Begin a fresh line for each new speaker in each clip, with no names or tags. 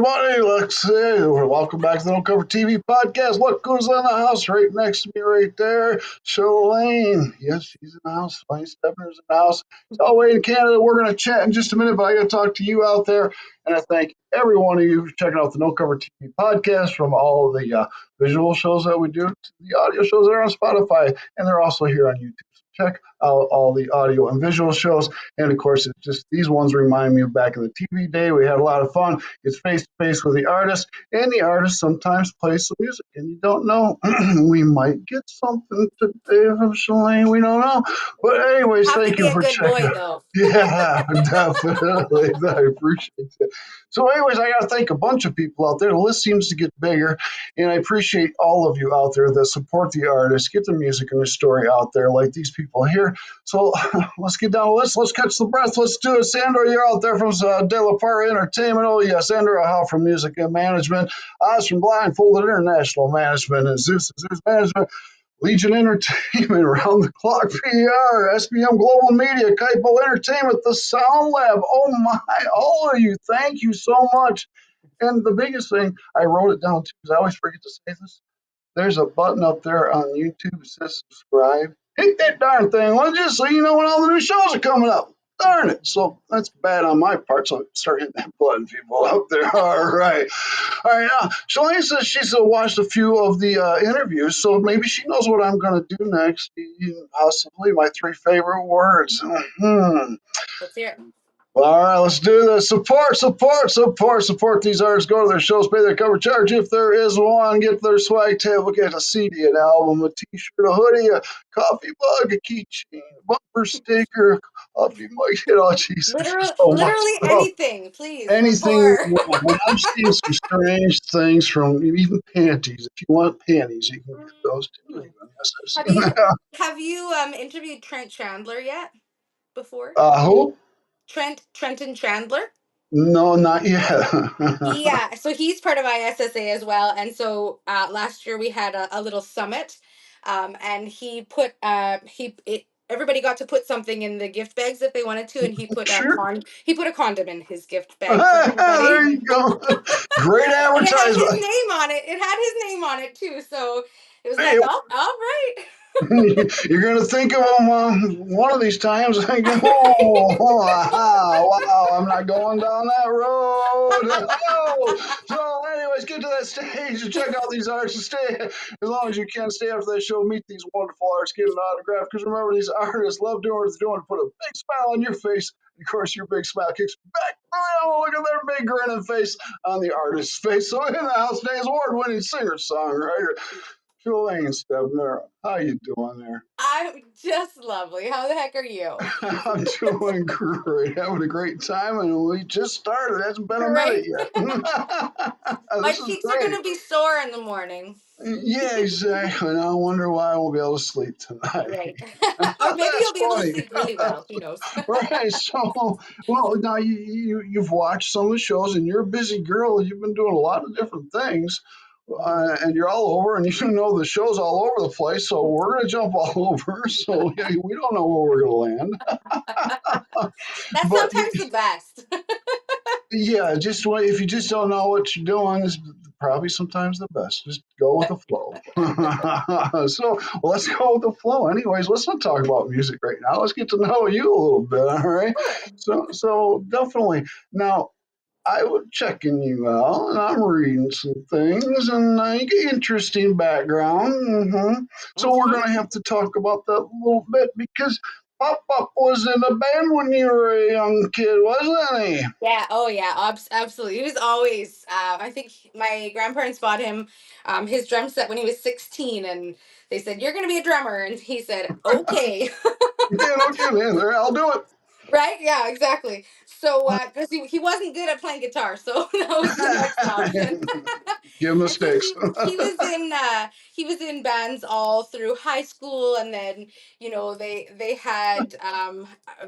Everybody, welcome back to the No Cover TV podcast. Look who's in the house right next to me, right there. Shalaine. Yes, she's in the house. Shalaine Stebner's in the house. It's all the way in Canada. We're going to chat in just a minute, but I got to talk to you out there. And I thank every one of you for checking out the No Cover TV podcast, from all of the visual shows that we do to the audio shows that are on Spotify. And they're also here on YouTube. So check out all the audio and visual shows. And of course, it's just these ones remind me of back in the TV day. We had a lot of fun. It's face to face with the artist, and the artist sometimes plays some music, and you don't know. We might get something today from Shalaine. We don't know. But anyways,
Have to
thank
be
you
a
for
good boy,
checking.
though.
Yeah, definitely. I appreciate it. So, anyways, I got to thank a bunch of people out there. The list seems to get bigger, and I appreciate all of you out there that support the artist, get the music and the story out there, like these people here. So, let's get down the list. Let's catch the breath. Let's do it. Sandra, you're out there from De La Parra Entertainment. Oh, yes. Sandra Howe from Music and Management. Oz from Blindfolded International Management. And Zeus Management. Legion Entertainment, Round the Clock PR, SBM Global Media, Kaipo Entertainment, The Sound Lab. Oh my, all of you, thank you so much. And the biggest thing, I wrote it down too, because I always forget to say this. There's a button up there on YouTube that says subscribe. Hit that darn thing, just so you know when all the new shows are coming up. Darn it. So that's bad on my part. So start hitting that button, people out there. All right. All right. Shalaine says she's watched a few of the interviews, so maybe she knows what I'm going to do next. Possibly my three favorite words.
Let's hear it.
All right, let's do this. Support these artists. Go to their shows, pay their cover charge if there is one. Get their swag table, get a CD, an album, a t-shirt, a hoodie, a coffee mug, a keychain, a bumper sticker, a coffee mug. Jesus, there's so much
Literally
stuff.
anything, please. We're
Anything you
poor.
want. Well, I'm seeing some strange things from even panties. If you want panties, you can get those too. Even. Yes, I've
have
seen
you
that.
have you interviewed Trent Chandler yet? Before?
Who?
Trenton Chandler?
No, not yet.
Yeah, so he's part of ISSA as well. And so last year we had a little summit, and he put everybody got to put something in the gift bags if they wanted to, and
Sure.
he put a condom in his gift bag for everybody.
There you go. Great
And it had his
advertisement.
name on it. It had his name on it too. So it was
Hey,
like, oh, all right.
you're going to think of them one of these times. I go, oh, wow, I'm not going down that road. Oh. So, anyways, get to that stage and check out these artists and stay as long as you can. Stay after that show, meet these wonderful artists, get an autograph. Because remember, these artists love doing what they're doing, put a big smile on your face. Of course, your big smile kicks back. Oh, look at their big grinning face on the artist's face. So, in the house, today's award-winning singer-songwriter, Shalaine Stebner. How you doing there?
I'm just lovely. How the heck are you?
I'm doing great. Having a great time, and we just started. It hasn't been a
Right?
minute yet.
My
This is
cheeks are
great.
going to be sore in the morning.
Yeah, exactly. And I wonder why I won't be able to sleep tonight.
Right. Or maybe
That's
you'll be able to
funny.
sleep really well. Who knows?
Right. So, well, now you've watched some of the shows, and you're a busy girl. You've been doing a lot of different things. And you're all over, and you know the show's all over the place. So we're gonna jump all over. So yeah, we don't know where we're gonna land.
That's
But
sometimes the best.
yeah, just if you just don't know what you're doing, is probably sometimes the best. Just go with the flow. So well, let's go with the flow. Anyways, let's not talk about music right now. Let's get to know you a little bit. All right.
Sure.
So definitely. Now I was checking you out, and I'm reading some things, and you get interesting background. So we're
Mhm.
gonna have to talk about that a little bit because Pop Up was in a band when you were a young kid, wasn't he?
Yeah. Oh, yeah. Absolutely. He was always. I think my grandparents bought him his drum set when he was 16, and they said, "You're going to be a drummer," and he said, "Okay."
Yeah, no kidding. There, I'll do it.
Right? Yeah. Exactly. So, because he wasn't good at playing guitar, so that was the next option.
Give him the
And so
sticks.
he was in he was in bands all through high school, and then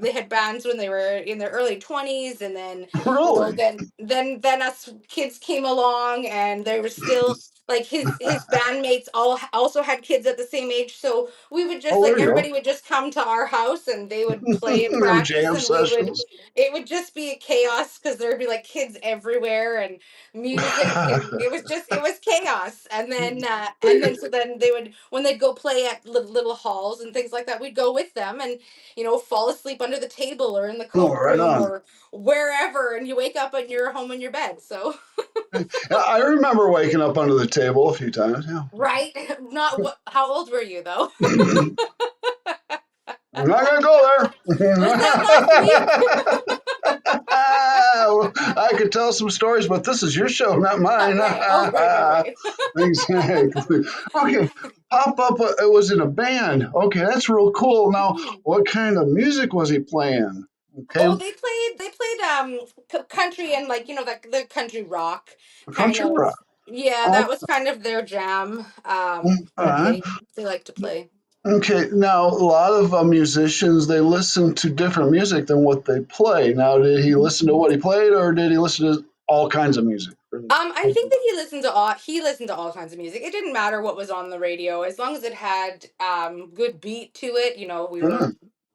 they had bands when they were in their early 20s, and then
Really?
then us kids came along, and there was still like his bandmates all also had kids at the same age, so we would just
Oh,
like
there you
everybody would just come to our house, and they would play and
go.
practice,
Jam
and we would
sessions.
it would just be a chaos because there'd be like kids everywhere and music, and it was chaos. And then so then they would, when they'd go play at little halls and things like that, we'd go with them, and fall asleep under the table or in the
Oh,
coat
right
room
on.
or wherever, and you wake up and you're home in your bed. So
I remember waking up under the table a few times. Yeah.
right. Not what How old were you though?
I'm not gonna go
Was that last week?
there. I could tell some stories, but this is your show, not mine.
Right. Oh, right.
Exactly. Okay. Pop up. It was in a band. Okay, that's real cool. Now,
Mhm.
what kind of music was he playing? Okay,
Oh, they played country, and like the country rock kind
country
of.
rock.
Yeah,
Oh,
that was kind of their jam, that
uh,
they like to play.
okay. Now, a lot of musicians they listen to different music than what they play. Now, did he listen to what he played, or did he listen to all kinds of music?
I think that he listened to all kinds of music. It didn't matter what was on the radio, as long as it had good beat to it.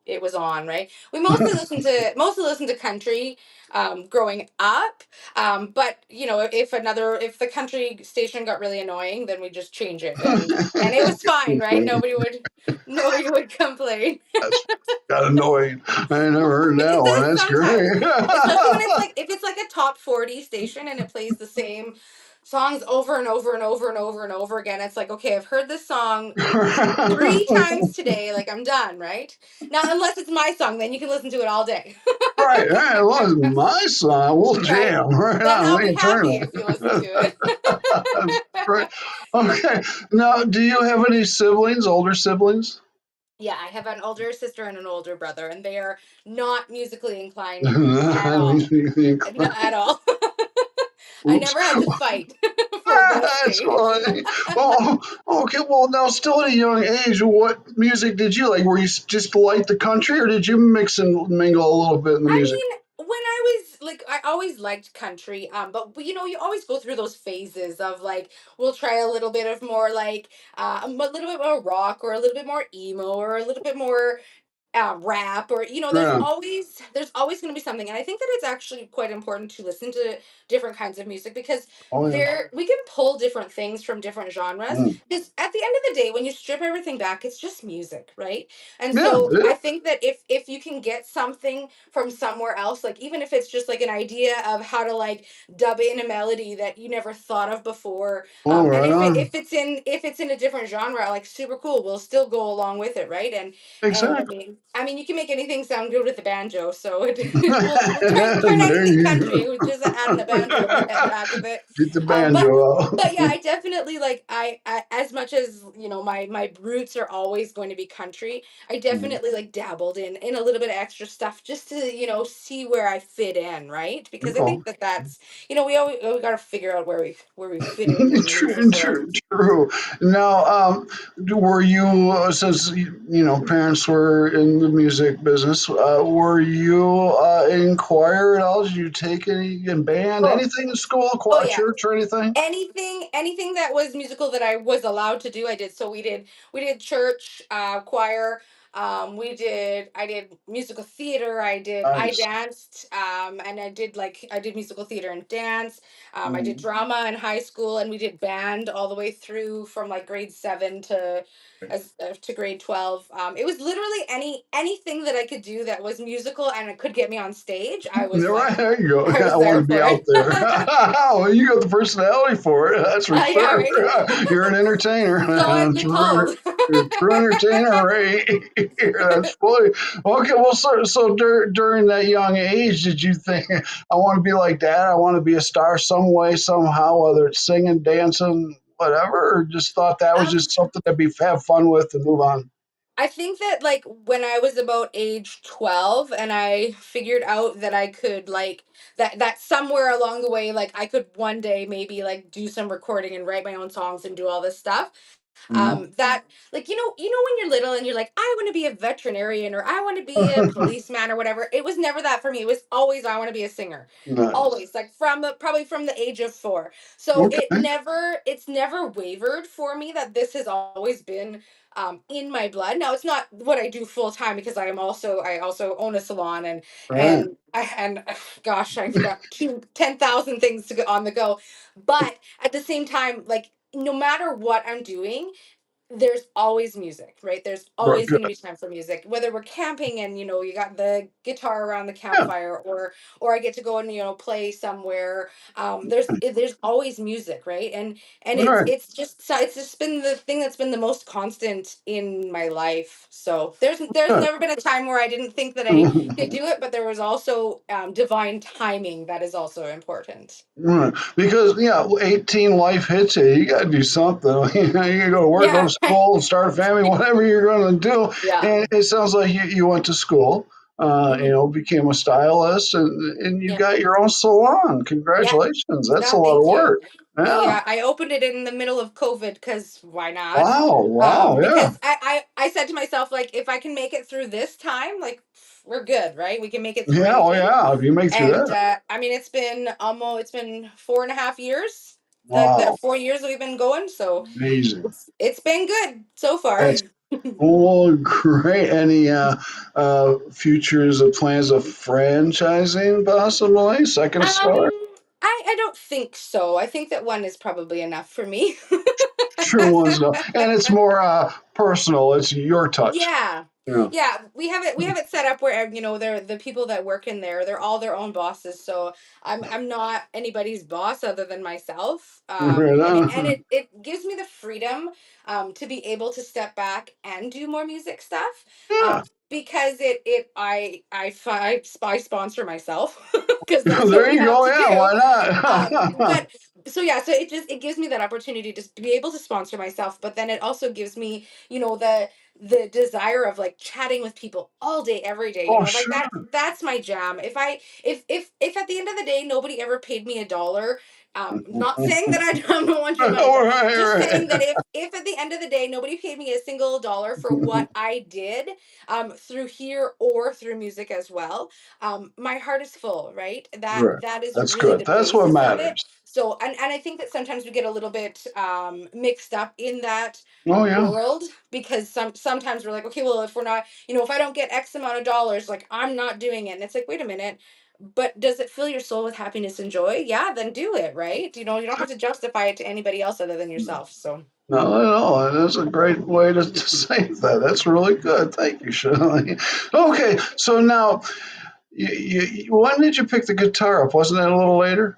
It was on, right. We mostly listened to country growing up. But if the country station got really annoying, then we just change it, and it was fine, right. Nobody would complain.
That's got annoying. I never heard that
It
one.
does
That's
sometimes,
great.
especially when it's like if it's like a top 40 station and it plays the same songs over and over and over and over and over again. It's like, okay, I've heard this song three times today. Like, I'm done, right? Now, unless it's my song, then you can listen to it all day,
Right. Hey, well, it's my song. We'll
right?
jam. Right
Then
on.
I'll
We
be
ain't turning
happy if you listen to it.
it. That's great. Okay. Now, do you have any siblings, older siblings?
Yeah, I have an older sister and an older brother, and they are not musically inclined at all.
Oops.
Not at all. I never had to fight for those
That's
things.
funny. Well, okay. Well, now, still at a young age, what music did you like? Were you just like the country, or did you mix and mingle a little bit in the
I
music?
mean, when I was like, I always liked country, but you always go through those phases of like, we'll try a little bit of more like, a little bit more rock, or a little bit more emo, or a little bit more rap, or
Yeah.
there's always going to be something. And I think that it's actually quite important to listen to different kinds of music, because
Oh, yeah.
there we can pull different things from different genres,
Mm.
because at the end of the day, when you strip everything back, it's just music, right? And
Yeah.
so
Yeah.
I think that if you can get something from somewhere else, like even if it's just like an idea of how to like dub in a melody that you never thought of before,
Oh,
and
right on.
if it's in a different genre, like super cool, we'll still go along with it, right? And
Exactly.
I mean, you can make anything sound good with the banjo. So we'll turn
There
anything
you
country with
go.
just adding a banjo in the back of it.
Get the
Um, but
banjo out.
but yeah, I definitely like I as much as my roots are always going to be country. I
Mm.
definitely like dabbled in a little bit of extra stuff just to see where I fit in, right? Because I
Oh,
think that that's we got to figure out where we fit in the music
true,
world.
true, true. Now, were you, since parents were in the music business, were you in choir at all? Did you take any in band,
Oh,
anything in school,
oh
choir,
yeah.
church, or anything?
Anything that was musical that I was allowed to do, I did. So we did church, choir, I did musical theater, I
Nice.
danced, and I did musical theater and dance. I did
Mm.
drama in high school, and we did band all the way through from like grade 7 to grade 12. It was literally anything that I could do that was musical and it could get me on stage.
Yeah, right, there you go.
I
I
was
want
there
to be
for
out
it.
there. Well, you got the personality for it, that's for
Yeah,
sure.
right.
You're an entertainer.
So I've been
True,
told.
you're a true entertainer, right? That's funny. Okay, well, during that young age, did you think, I want to be like dad? I want to be a star some way, somehow, whether it's singing, dancing, whatever, or just thought that was
Um,
just something to be have fun with and move on?
I think that like when I was about age 12, and I figured out that I could like that somewhere along the way, like I could one day maybe like do some recording and write my own songs and do all this stuff.
Mhm.
That, like, when you're little and you're like, I want to be a veterinarian, or I want to be a policeman, or whatever. It was never that for me. It was always, I want to be a singer.
Nice.
Always, like, probably from the age of 4. So
Okay.
it's never wavered for me, that this has always been in my blood. Now, it's not what I do full time, because I also own a salon,
All right.
and gosh, I've got 10,000 things to go on the go. But at the same time, like, no matter what I'm doing, there's always music, right? There's always
Good.
going to be time for music. Whether we're camping and you got the guitar around the
Yeah.
campfire, or I get to go and play somewhere. There's always music, right? And
All right.
it's just been the thing that's been the most constant in my life. So there's
Good.
never been a time where I didn't think that I could do it, but there was also divine timing that is also important.
Right. Because yeah, 18 life hits you. You got to do something. You got to go to work, go to
Yeah.
school, start a family, whatever you're going to do.
Yeah.
And it sounds like you went to school,
Hmm.
became a stylist, and you
Yeah.
got your own salon.
Yeah.
Congratulations. That's a lot of
Thank you.
work. Yeah.
I opened it in the middle of COVID, because why not?
Wow. Wow. Yeah.
Because I said to myself, like, if I can make it through this time, like, we're good, right? We can make it through
Yeah. Oh
anything.
yeah. If you make through
And
that.
I mean, it's been 4.5 years, that
Wow.
4 years that we've been going. So
Amazing.
it's been good so far.
That's oh, great. Any futures or plans of franchising possibly? Second store?
I don't think so. I think that one is probably enough for me.
True ones, though. And it's more personal. It's your touch.
Yeah.
Yeah.
Yeah, we have it set up where they're the people that work in there, they're all their own bosses. So I'm not anybody's boss other than myself.
Right
And
on.
it gives me the freedom to be able to step back and do more music stuff.
Yeah.
Because I sponsor myself, because that's what
There
we
you
have
go.
to
Yeah.
do.
Why not?
But so yeah, so it gives me that opportunity to be able to sponsor myself, but then it also gives me, the desire of, like, chatting with people all day every day,
Oh,
like,
sure.
that's my jam. If at the end of the day nobody ever paid me a dollar, not saying that I don't want your money,
All
but
right.
just saying that
Right.
if at the end of the day nobody paid me a single dollar for what I did, through here or through music as well, my heart is full, right? that
Right.
that is
That's
really
good.
the
That's what
basis of it.
matters.
So, and I think that sometimes we get a little bit mixed up in that
Oh, yeah.
world, because sometimes we're like, okay, well, if we're not, if I don't get X amount of dollars, like, I'm not doing it. And it's like, wait a minute, but does it fill your soul with happiness and joy? Yeah, then do it, right? You don't have to justify it to anybody else other than yourself. So
No, no, that's a great way to say that. That's really good. Thank you, Shirley. Okay, so now, when did you pick the guitar up? Wasn't that a little later?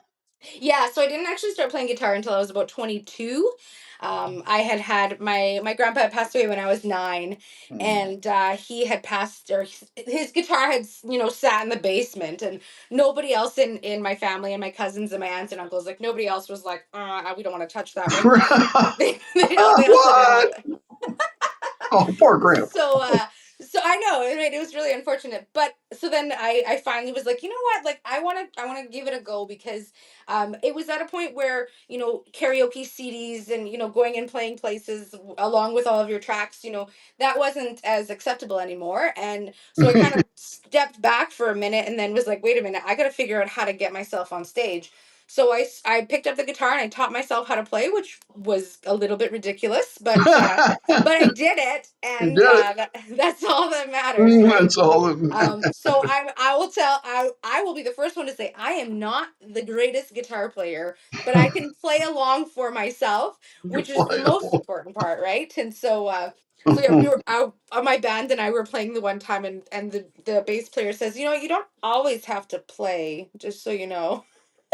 yeah, so I didn't actually start playing guitar until I was about 22. I had my grandpa had passed away when I was 9,
Hmm.
and he had passed, or his guitar had sat in the basement, and nobody else in my family, and my cousins and my aunts and uncles, like, nobody else was like, we don't want to touch that one. They also didn't
What?
want it.
Oh, poor Grandpa.
So so I know, it was really unfortunate, but so then I finally was like, you know what, like, I want to give it a go, because it was at a point where karaoke CDs and going and playing places along with all of your tracks, that wasn't as acceptable anymore. And so I kind of stepped back for a minute, and then was like, wait a minute, I got to figure out how to get myself on stage. So I picked up the guitar and I taught myself how to play, which was a little bit ridiculous, but I did it,
You
and
did it.
that's all that matters, right?
That's all that matters.
So I will be the first one to say I am not the greatest guitar player, but I can play along for myself,
You
which is the
play.
most important part, right? And so yeah, my band and I were playing the one time, and the bass player says, you don't always have to play, just so you know.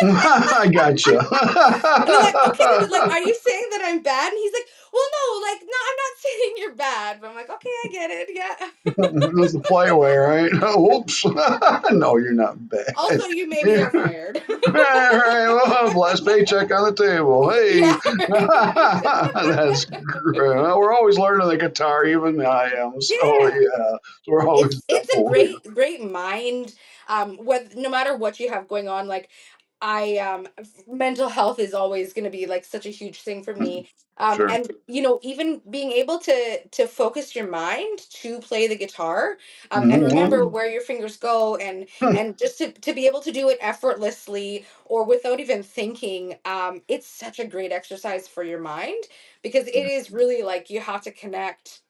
I gotcha.
And I'm like, okay, but, like, are you saying that I'm bad? And he's like, well, no, like, no, I'm not saying you're bad. But I'm like, okay, I get it. Yeah.
That's the playaway, right? Whoops. No, you're not bad.
Also, you maybe
Yeah.
are fired.
All right, well, last paycheck on the table. Hey,
Yeah.
that's great. Well, we're always learning the guitar, even I am. So
Yeah.
yeah, we're always
It's a
definitely.
great mind. What No matter what you have going on, like, mental health is always going to be like such a huge thing for
Mm,
me.
sure.
And even being able to focus your mind to play the guitar, and remember
Mhm.
where your fingers go, and just to be able to do it effortlessly or without even thinking, it's such a great exercise for your mind, because it is really like you have to connect.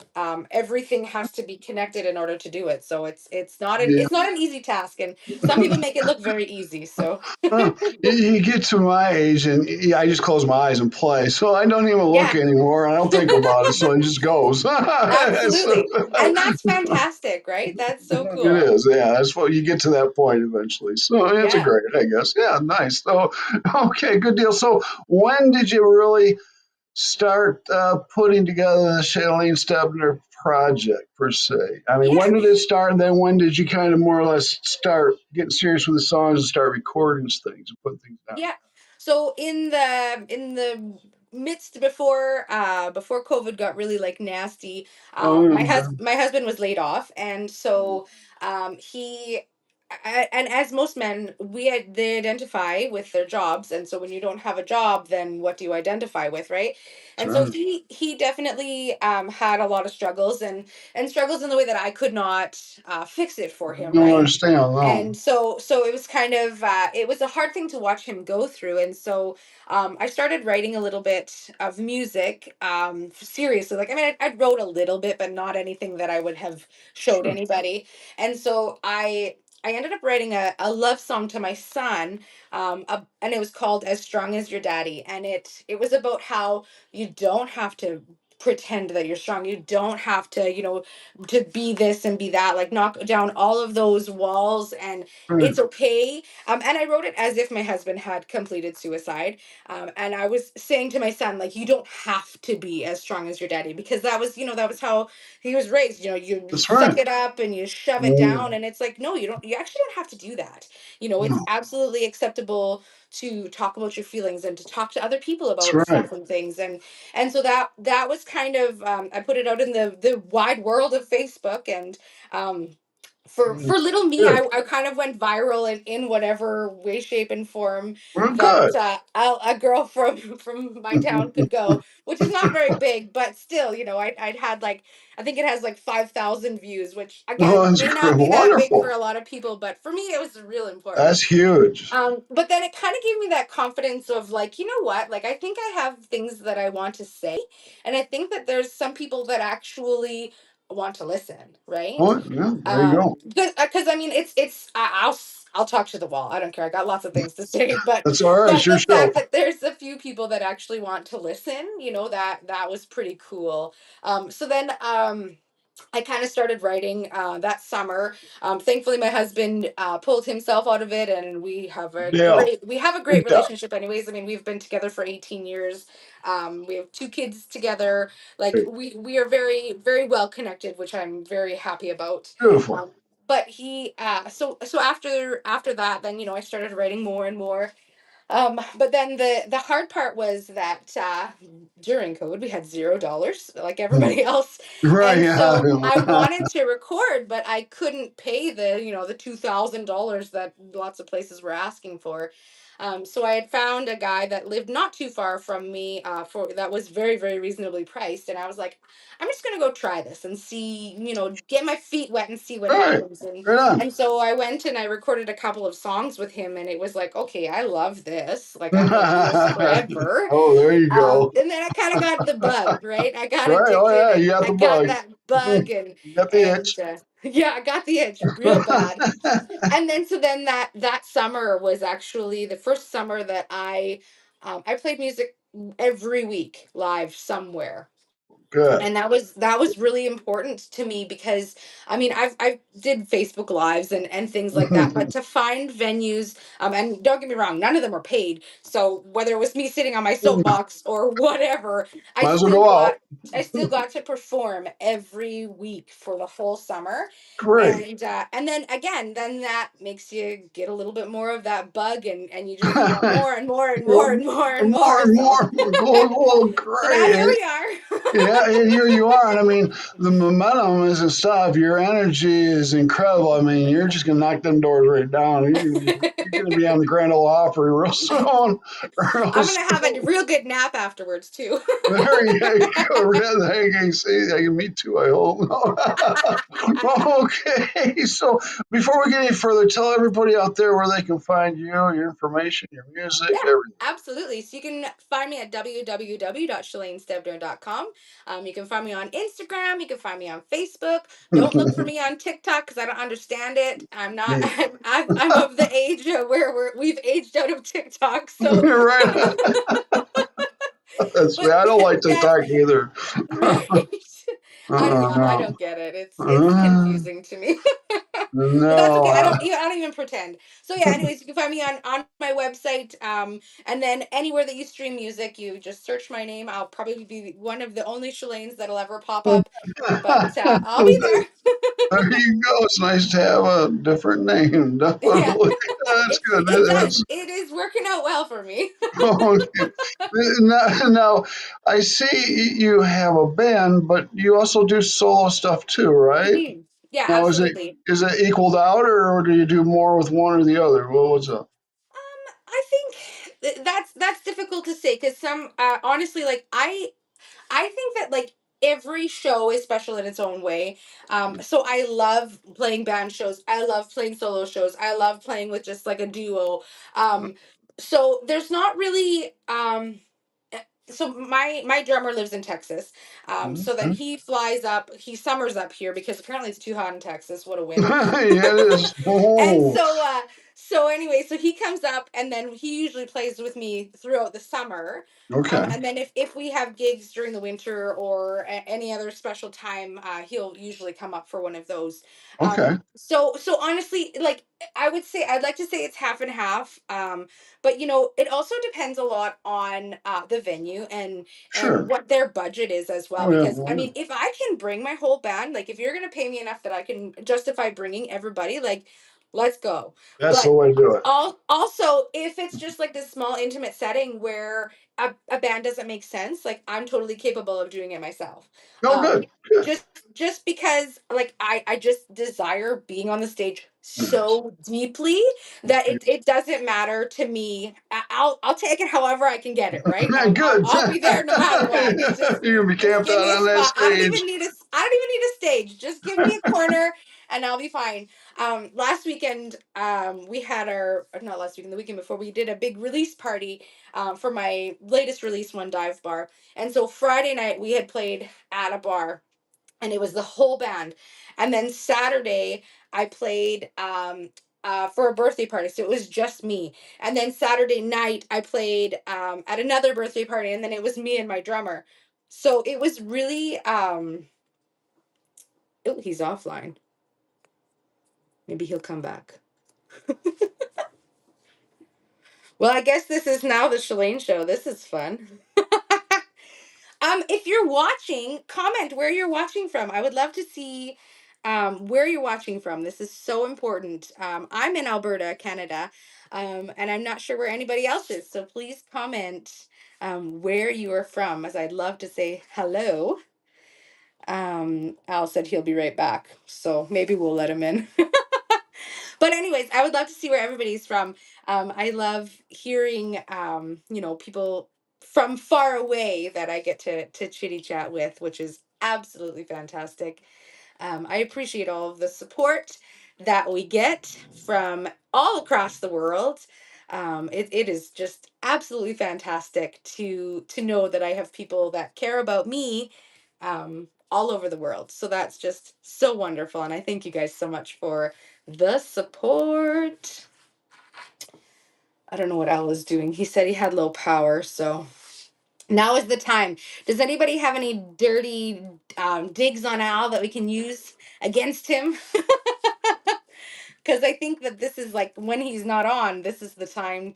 Everything has to be connected in order to do it, so
Yeah.
it's not an easy task, and some people make it look very easy. So
You get to my age, and yeah, I just close my eyes and play. So I don't even look
yeah.
anymore. I don't think about it. So it just goes. So,
Absolutely. And that's fantastic, right? That's so
it
cool.
is. Yeah, that's what you get to that point eventually. So it's a
Yeah.
great, I guess. Yeah, nice. So, okay, good deal. So when did you really start putting together the Shalaine Stebner project per se? I mean,
Yeah.
when did it start, and then when did you kind of more or less start getting serious with the songs and start recording things and putting things down?
Yeah. So in the midst before COVID got really like nasty,
Oh,
my husband was laid off, and so he and as most men, they identify with their jobs, and so when you don't have a job, then what do you identify with, right?
that's
And so
right.
he definitely had a lot of struggles, and struggles in the way that I could not fix it for
I
him,
don't
right?
understand. No.
And so it was kind of it was a hard thing to watch him go through, and so I started writing a little bit of music, seriously. Like, I mean, I wrote a little bit, but not anything that I would have showed
Sure.
anybody. And so I ended up writing a love song to my son, and it was called "As Strong as Your Daddy," and it was about how you don't have to pretend that you're strong. You don't have to, to be this and be that, like knock down all of those walls, and
Right.
it's okay. And I wrote it as if my husband had completed suicide. And I was saying to my son, like, you don't have to be as strong as your daddy, because that was how he was raised. You
That's
suck
right.
it up and you shove it
Mm,
down, and it's like, no, you actually don't have to do that. It's
no,
absolutely acceptable to talk about your feelings and to talk to other people
that's
about
right.
stuff and things. And so that was kind of, I put it out in the wide world of Facebook, and um
Mm,
for little me,
good.
I kind of went viral in whatever way, shape, and form
Well,
that
good.
a girl from my town could go, which is not very big, but still, I'd had like, I think it has like 5,000 views, which
Oh,
again
that's
may
great.
not be that big for
Wonderful.
a lot of people, but for me it was real important.
That's huge.
But then it kind of gave me that confidence of like, you know what? Like, I think I have things that I want to say, and I think that there's some people that actually want to listen, right?
Oh, yeah, there you go.
Because I mean, I'll talk to the wall. I don't care. I got lots of things to say, but
That's all right. It's your
the
show.
fact that there's a few people that actually want to listen, that was pretty cool. So then I kind of started writing that summer. Thankfully, my husband pulled himself out of it, and
Yeah,
we have a great
good job.
relationship. Anyways, I mean, we've been together for 18 years. We have two kids together. Like,
Great.
we are very very well connected, which I'm very happy about.
Beautiful.
Um, but so after that, then I started writing more and more. But then the hard part was that during COVID we had $0, like
Hmm.
everybody else,
Right,
and
yeah.
so I wanted to record, but I couldn't pay the $2,000 that lots of places were asking for. So I had found a guy that lived not too far from me, for that was very very reasonably priced, and I was like, I'm just gonna go try this and see, get my feet wet and see what
All right.
happens. and
Right on.
and so I went and I recorded a couple of songs with him, and it was like, okay, I love this. Like, I'm gonna do this forever.
Oh, there you go.
And then I kind of got the bug, right? I got
Right. Oh,
addicted,
yeah.
and
You got
I
the
got
bug.
that bug,
You got the
and
itch.
yeah, I got the itch real bad. And then so then that summer was actually the first summer that I played music every week live somewhere,
Good.
and that was really important to me, because I mean, I did Facebook lives and things like that, but
Might
to find venues, and don't get me wrong, none of them were paid, so whether it was me sitting on my soapbox or whatever, i
as well
still
go out.
got I still got to perform every week for the whole summer.
Great.
And then again, then that makes you get a little bit more of that bug, and you just want more and more and
You
more
want
and more and
more
more.
and
So
more. Go,
so now
great.
here we are.
Yeah, and here you are. And I mean, the momentum isn't stop. Your energy is incredible. I mean, you're just gonna knock them doors right down. You're gonna be on the Grand Ole Opry real soon. Real
I'm gonna have a
soon.
real good nap afterwards too.
There you go. I can see. I can meet too. I hope. Okay. So before we get any further, tell everybody out there where they can find you, your information, your music,
Yeah,
everything.
absolutely. So you can find me at www.shalainestebner.com. You can find me on Instagram. You can find me on Facebook. Don't look for me on TikTok because I don't understand it. I'm not.
Me.
I'm of the age where we've aged out of TikTok. So,
You're right. That's me.
but
I don't like
yes,
TikTok either.
right. I
No.
don't get it. It's
Uh,
confusing to me. But that's
no.
okay. I don't even pretend. So yeah, anyways, you can find me on my website. And then anywhere that you stream music, you just search my name. I'll probably be one of the only Shalanes that'll ever pop up. But I'll be
There you go. It's nice to have a different name.
there. Yeah.
Definitely. That's good.
It is working out well for me.
Okay. Now, I see you have a band, but you also do solo stuff too, right?
Mhm. Yeah,
Now,
absolutely.
is it equaled out, or do you do more with one or the other? What's up?
I think that's difficult to say because some honestly, like I think that like every show is special in its own way. So I love playing band shows. I love playing solo shows. I love playing with just like a duo. Um, so there's not really so my drummer lives in Texas. So then
Mhm.
he flies up, he summers up here because apparently it's too hot in Texas. What a win.
Yeah, it is.
And
Oh,
so anyway, so he comes up and then he usually plays with me throughout the summer.
okay,
And then if we have gigs during the winter or any other special time, he'll usually come up for one of those.
okay,
So honestly, like I would say, I'd like to say it's half and half. But you know, it also depends a lot on the venue and
sure.
what their budget is as well.
Oh yeah,
Because I
well,
mean, if I can bring my whole band, like if you're gonna pay me enough that I can justify bringing everybody, like let's go.
that's the
But
way to do it.
also, if it's just like this small intimate setting where a band doesn't make sense, like I'm totally capable of doing it myself.
Oh,
Um,
good, good.
just just because like I just desire being on the stage
Yes.
so deeply that it doesn't matter to me. I'll take it however I can get it, right?
Good.
I'll be there no matter what.
You're gonna be
Just
camped
give
out
me a
on that
spot.
stage.
I don't even need a stage. Just give me a corner and I'll be fine. Last weekend, we had our not last weekend, the weekend before, we did a big release party for my latest release, One Dive Bar. And so Friday night we had played at a bar and it was the whole band. And then Saturday I played for a birthday party, so it was just me. And then Saturday night I played at another birthday party, and then it was me and my drummer. So it was really oh, he's offline. Maybe he'll come back. Well, I guess this is now the Shalaine show. This is fun. If you're watching, comment where you're watching from. I would love to see where you're watching from. This is so important. I'm in Alberta, Canada, and I'm not sure where anybody else is. So please comment where you are from, as I'd love to say hello. Al said he'll be right back, so maybe we'll let him in. But anyways, I would love to see where everybody's from. I love hearing you know, people from far away that I get to chitty chat with, which is absolutely fantastic. I appreciate all of the support that we get from all across the world. It is just absolutely fantastic to know that I have people that care about me all over the world. So that's just so wonderful. And I thank you guys so much for the support. I don't know what Al is doing. He said he had low power, so now is the time. Does anybody have any dirty digs on Al that we can use against him? Because I think that this is like when he's not on. This is the time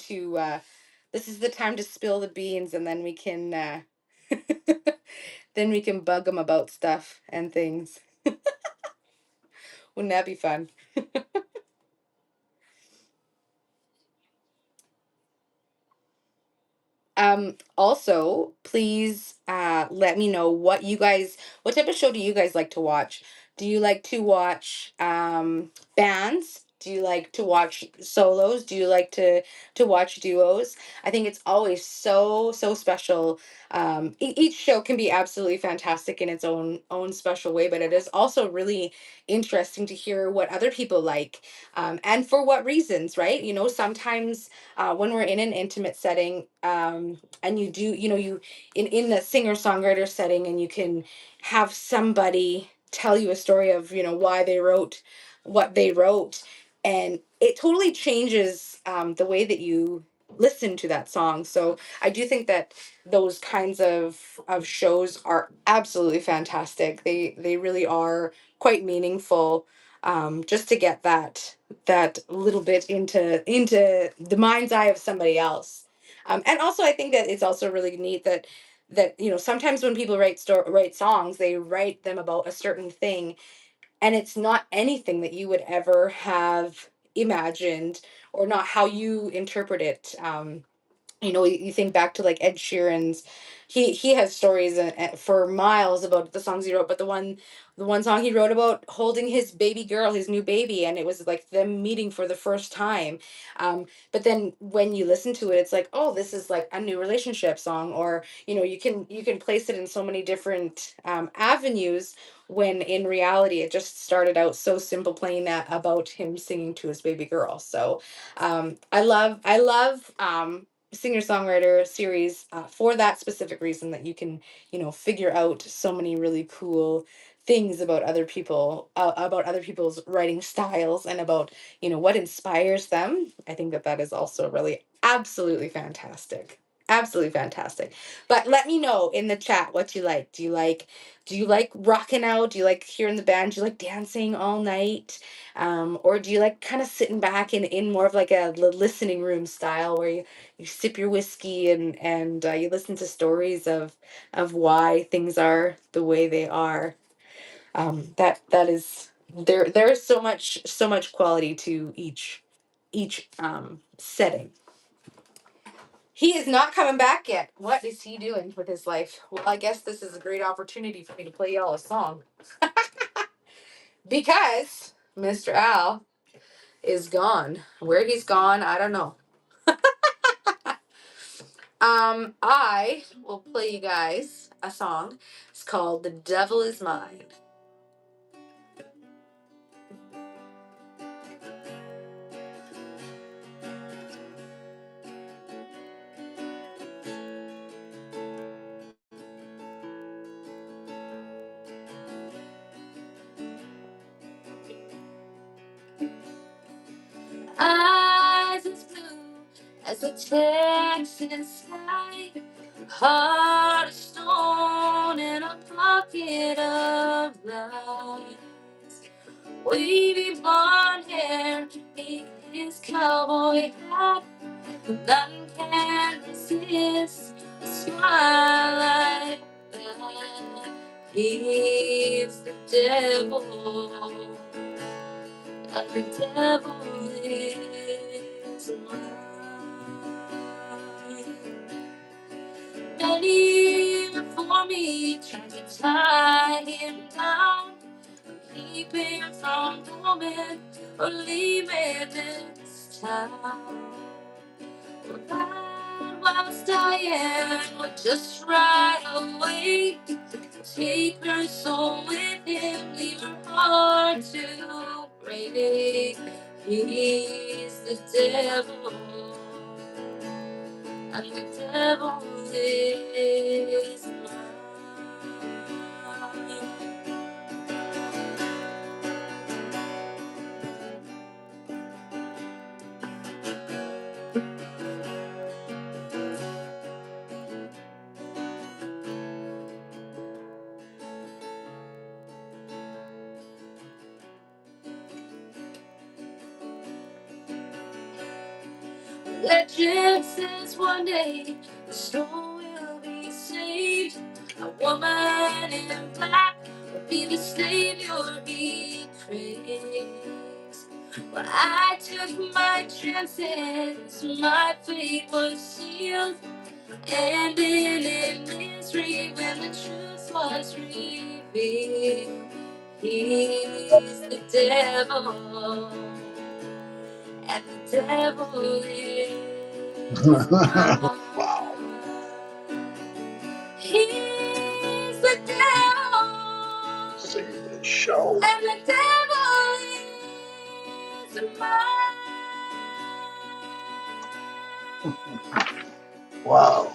to spill the beans, and then we can then we can bug him about stuff and things. Wouldn't that be fun? Also, please let me know what type of show do you guys like to watch? Do you like to watch bands? Do you like to watch solos? Do you like to watch duos? I think it's always so special. Each show can be absolutely fantastic in its own special way, but it is also really interesting to hear what other people like, and for what reasons, right? You know, sometimes when we're in an intimate setting, and you do, you in the singer songwriter setting, and you can have somebody tell you a story of, why they wrote what they wrote, and it totally changes the way that you listen to that song. So I do think that those kinds of shows are absolutely fantastic. They really are quite meaningful, just to get that little bit into the mind's eye of somebody else. And also, I think that it's also really neat that sometimes when people write songs, they write them about a certain thing, and it's not anything that you would ever have imagined, or not how you interpret it. You think back to like Ed Sheeran's, he has stories for miles about the songs he wrote, but the one song he wrote about holding his baby girl, his new baby, and it was like them meeting for the first time. But then when you listen to it, it's like, oh, this is like a new relationship song, or you can place it in so many different avenues, when in reality it just started out so simple, playing that about him singing to his baby girl. So I love singer songwriter series, for that specific reason, that you can figure out so many really cool things about about other people's writing styles, and about what inspires them. I think that is also really absolutely fantastic, absolutely fantastic. But let me know in the chat what you like. Do you like rocking out? Do you like hearing the band? Do you like dancing all night? Or do you like kind of sitting back in more of like a listening room style, where you sip your whiskey, and you listen to stories of why things are the way they are. That is There's so much quality to each setting. He is not coming back yet. What is he doing with his life? Well, I guess this is a great opportunity for me to play y'all a song, because Mr. Al is gone. Where he's gone, I don't know. I will play you guys a song. It's called "The Devil Is Mine." Eyes as blue as the Texas sky, heart of stone and a pocket of lies. Wavy blonde hair, in his cowboy hat, none can resist a smile like that. He's the devil, and the devil is mine. Many before me tried to tie him down, keep him from coming or leaving this town. Well, that was Diane would just ride away, take her soul with him, leave her heart to break. He's the devil, and the devil is mine. Legend says one day the storm will be saved. A woman in black will be the savior he craves. Well, I took my chances, my fate was sealed. And in mystery, when the truth was revealed, he's the devil, and the devil is mine.
Wow.
He's the devil,
See the show.
and the devil is mine.
Wow.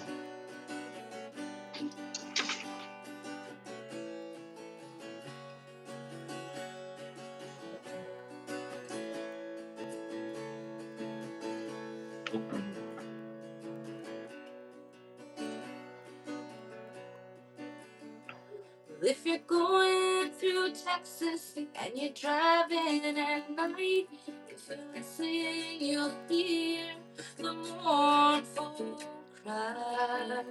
If you're going through Texas and you're driving at night, if you're listening, you'll hear the mournful cries.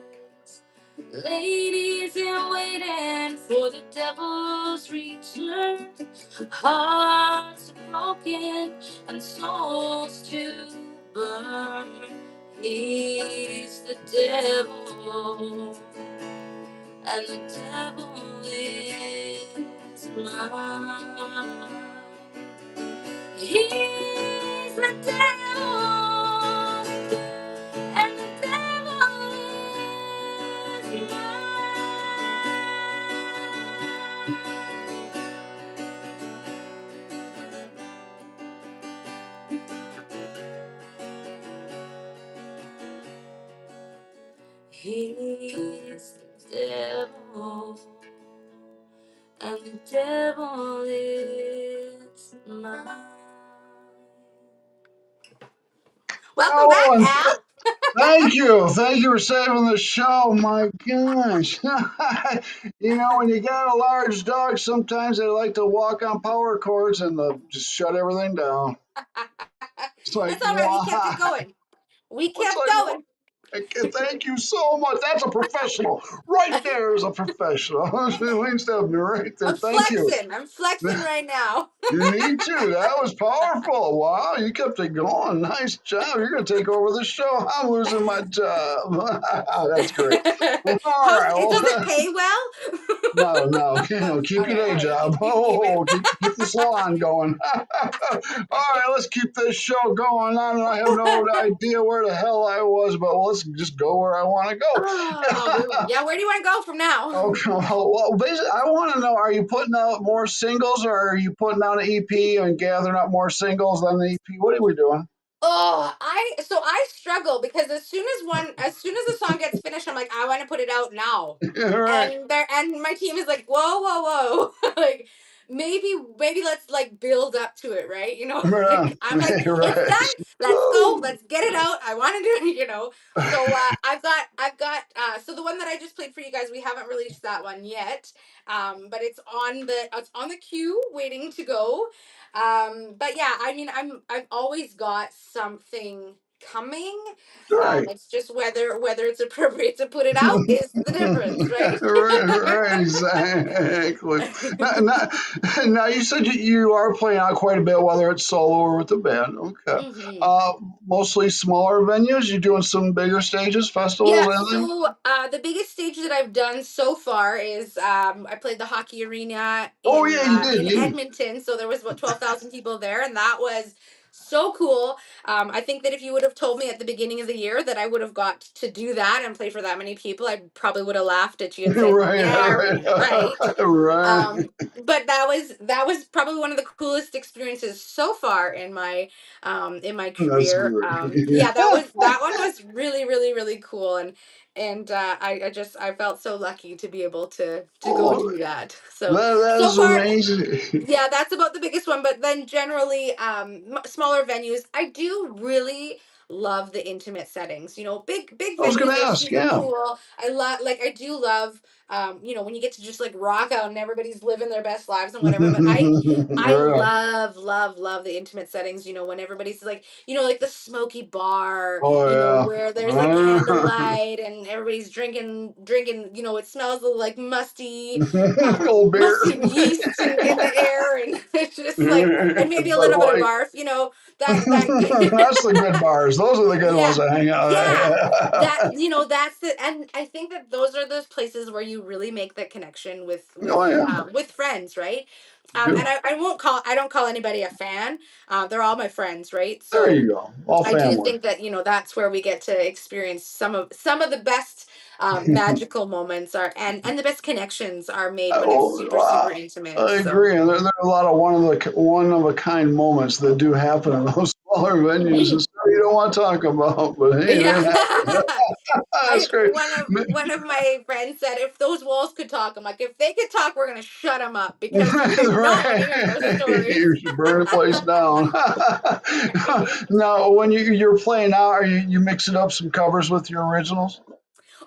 Ladies in waiting for the devil's return, hearts are broken and souls to burn. He's the devil, and the devil is mine. He's the devil, and the devil is mine. He's the devil, and the devil is mine. Welcome back,
Oh, and
Al.
thank you. Thank you for saving the show. My gosh. When you got a large dog, sometimes they like to walk on power cords and just shut everything down. It's like,
It's all right. We kept it
wow.
going. We
It's
kept
like, wow.
going.
Thank you so much. That's a professional. Right there is a professional. Shalaine Stebner, right there.
I'm
Thank you.
flexing. I'm flexing right now.
You need to. That was powerful. Wow, you kept it going. Nice job. You're going to take over the show. I'm losing my job. That's great. All
How's
right.
it? Does it
Well,
pay well?
no, no. Keep your
Okay,
day
all right.
job.
Keep it.
Oh, keep the salon going. All right, let's keep this show going on. I have no idea where the hell I was, but let's just go where I want to go.
Yeah. Where do you want to go from now?
Okay, well, basically, I want to know: are you putting out more singles, or are you putting out an EP and gathering up more singles than the EP? What are we doing?
I struggle because as soon as the song gets finished, I'm like, I want to put it out now.
Right,
And my team is like, whoa. Like maybe let's like build up to it, right?
right,
Like I'm like, it's
right.
done. Let's go.
Woo!
Let's get it out. I want to do it. So I've got so the one that I just played for you guys, we haven't released that one yet. But it's on the queue waiting to go. But yeah, I mean, I've always got something coming.
Right.
It's just whether it's appropriate to put it out is the difference, right?
Right, exactly. Now, now you said you are playing out quite a bit, whether it's solo or with the band. Okay.
hmm
Uh, Mostly smaller venues. You doing some bigger stages, festivals,
Yeah,
anything?
so the biggest stage that I've done so far is I played the hockey arena
Oh yeah, you did.
in
You
Edmonton. So there was about 12,000 people there, and that was so cool. I think that if you would have told me at the beginning of the year that I would have got to do that and play for that many people, I probably would have laughed at you and said,
right,
"Yeah, Rena, right."
right, right.
But that was probably one of the coolest experiences so far in my
That's
career.
great.
Yeah, that one was really, really, really cool, and I felt so lucky to be able to go
Oh,
do that. So
that
so
is
far,
amazing.
yeah, that's about the biggest one. But then generally, smaller venues, I do really love the intimate settings. Big
I was going
venues
to
are
ask.
super
Yeah.
cool. I do love when you get to just like rock out and everybody's living their best lives and whatever. But I
Yeah.
love, love, love the intimate settings, when everybody's like, like the smoky bar,
Oh
where there's like
yeah.
candlelight and everybody's drinking, it smells like
Cold beer.
musty yeast in the air, and it's just like, and maybe a
Bud
little bit of
White.
barf, that
That's the good bars. Those are the good ones
yeah,
that hang
yeah,
out.
that's the, and I think that those are those places where you really make that connection with
Oh yeah.
with friends, right? And
Do.
I don't call anybody a fan. They're all my friends, right?
There
So
you go. All
I do
family.
think that that's where we get to experience some of the best magical moments are, and the best connections are made when it's
Oh,
super, super
wow.
intimate.
I
So
agree. And there are a lot of one of a kind moments that do happen in those smaller venues and stuff you don't want to talk about. But hey,
yeah.
it happens. That's
I
great.
one of my friends said, if those walls could talk, I'm like, if they could talk, we're gonna shut them up because you do not want to hear those
Right.
stories.
You should burn the place down.
Right.
Now, when you're playing now, are you mixing up some covers with your originals?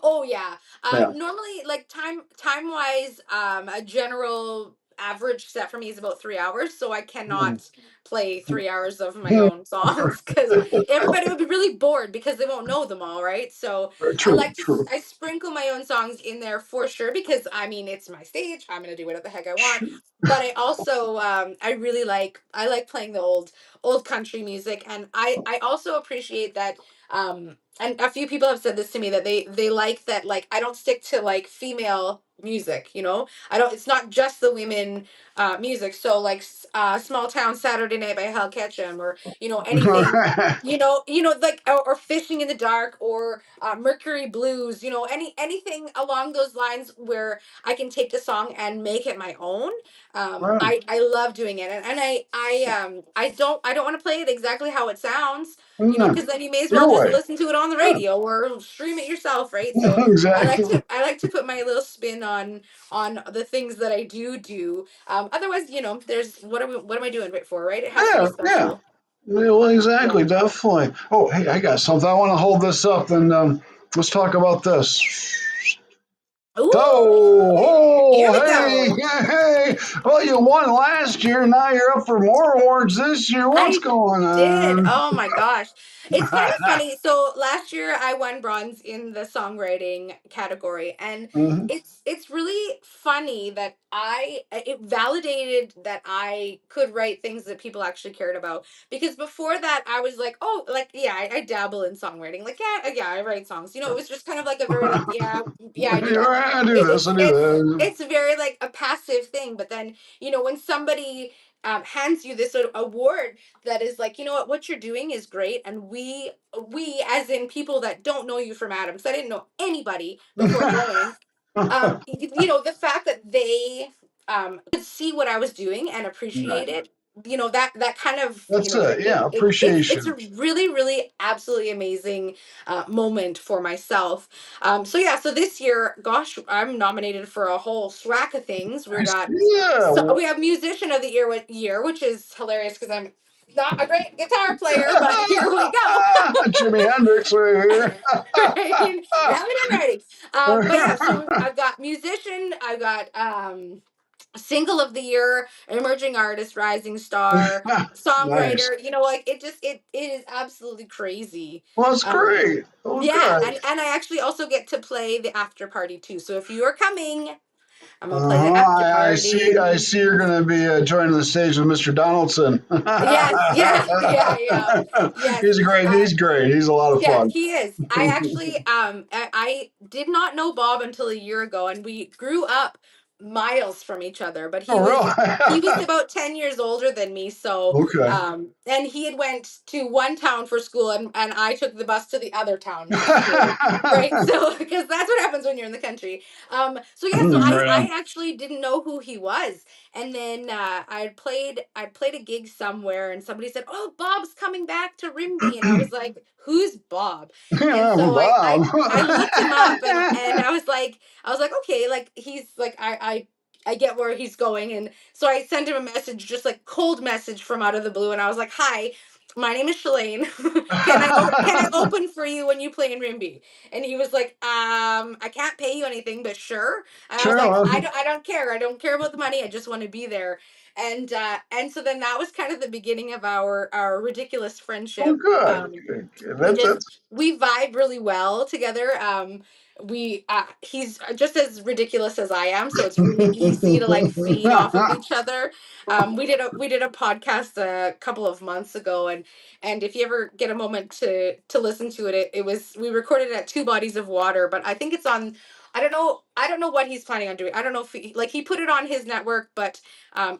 Oh yeah.
Yeah.
Normally, like time wise, a general average set for me is about 3 hours, so I
Mm.
cannot play 3 hours of my own songs because everybody would be really bored because they won't know them all, right? So
True, true.
I sprinkle my own songs in there for sure because I mean it's my stage. I'm gonna do whatever the heck I want. But I also I like playing the old country music, and I also appreciate that and a few people have said this to me that they like that, like I don't stick to like female music, I don't, it's not just the women music, so like Small Town Saturday Night by Hal Ketchum, or anything, like, or Fishing in the Dark, or Mercury Blues, anything along those lines where I can take the song and make it my own.
Right.
I love doing it, and I don't want to play it exactly how it sounds,
No,
because then you may as well
your
just
way.
listen to it on the
Yeah,
radio or stream it yourself, right? So
exactly.
I like to put my little spin on the things that I do. Otherwise, there's what am I doing it for, right? It has to be
Yeah, yeah.
special.
Well,
Yeah.
exactly, definitely. Oh, hey, I got something. I want to hold this up and let's talk about this.
Ooh, here
Oh,
we
hey,
go.
hey. Well, you won last year. Now you're up for more awards this year. What's
I
going
did.
on?
Oh my gosh. It's kind of funny. So last year I won bronze in the songwriting category, and
Mhm.
it's really funny that it validated that I could write things that people actually cared about, because before that I was like, oh, like, yeah, I dabble in songwriting. Like, yeah, yeah, I write songs. It was just kind of like a very like, yeah, yeah, I do
You're
that.
right, I do
It,
this,
it's
I do
it's
that.
it's very like a passive thing, but then when somebody hands you this award that is like, what you're doing is great, and we as in people that don't know you from Adam, because I didn't know anybody before going, the fact that they could see what I was doing and appreciate
Nice.
it, that kind of,
That's it. Yeah,
it's a
appreciation.
really, really absolutely amazing moment for myself. So yeah, so this year, gosh, I'm nominated for a whole swag of things.
Yeah.
We have musician of the year, which is hilarious because I'm not a great guitar player, but here we go.
Jimi Hendrix right here.
Right? Have it in writing. But yeah, so I've got musician, I've got single of the year, emerging artist, rising star,
Nice.
songwriter. Like it is absolutely crazy.
Well, that's
Um,
great. Oh,
yeah,
good.
and I actually also get to play the after party too. So if you are coming, I'm gonna play the
Uh-huh.
after
I
party.
see you're going to be joining the stage with Mr. Donaldson.
Yes, yeah, yeah, yeah. Yes.
He's great. He's a lot of
Yeah,
fun.
he is. I actually I did not know Bob until a year ago, and we grew up miles from each other, but
Oh,
he was
really?
about 10 years older than me. So
Okay.
and he had went to one town for school, and I took the bus to the other town for school. Right? So because that's what happens when you're in the country. So yeah, so I
Right on.
I actually didn't know who he was. And then I played a gig somewhere, and somebody said, "Oh, Bob's coming back to Rimby," and I was like, "Who's Bob?" And
Yeah,
so I
Bob.
looked him up, and I was like, okay, like he's like I get where he's going, and so I sent him a message, just like cold message from out of the blue, and I was like, "Hi, my name is Shalaine. Can I open for you when you play in Rimby? And he was like, I can't pay you anything, but sure. And I was
Sure.
like,
Well,
I don't care. I don't care about the money. I just want to be there. And so then that was kind of the beginning of our ridiculous
oh,
friendship.
good. Good, good.
We
That's
just we vibe really well together. We He's just as ridiculous as I am, so it's really easy to like feed off of each other. We did a podcast a couple of months ago, and if you ever get a moment to listen to it, it was we recorded it at Two Bodies of Water, but I think it's on. I don't know what he's planning on doing. I don't know if he put it on his network, but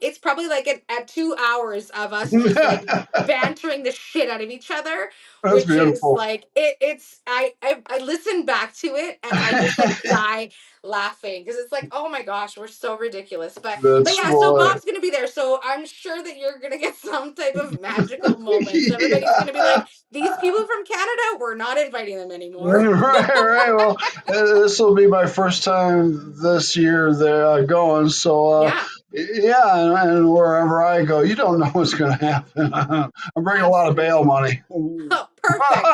it's probably like at 2 hours of us just like bantering the shit out of each other,
that's
which is
beautiful.
like I listen back to it and I just like die laughing because it's like, oh my gosh, we're so ridiculous. But
That's
yeah, so
well,
Bob's gonna be there, so I'm sure that you're gonna get some type of magical moments. Everybody's gonna be
yeah.
like, these people from Canada, we're not inviting them anymore.
Right, right. Well, this will be my first time this year there going. So,
Yeah,
yeah, and wherever I go, you don't know what's going to happen. I'm bringing a lot of bail
absolutely.
money.
Oh, perfect.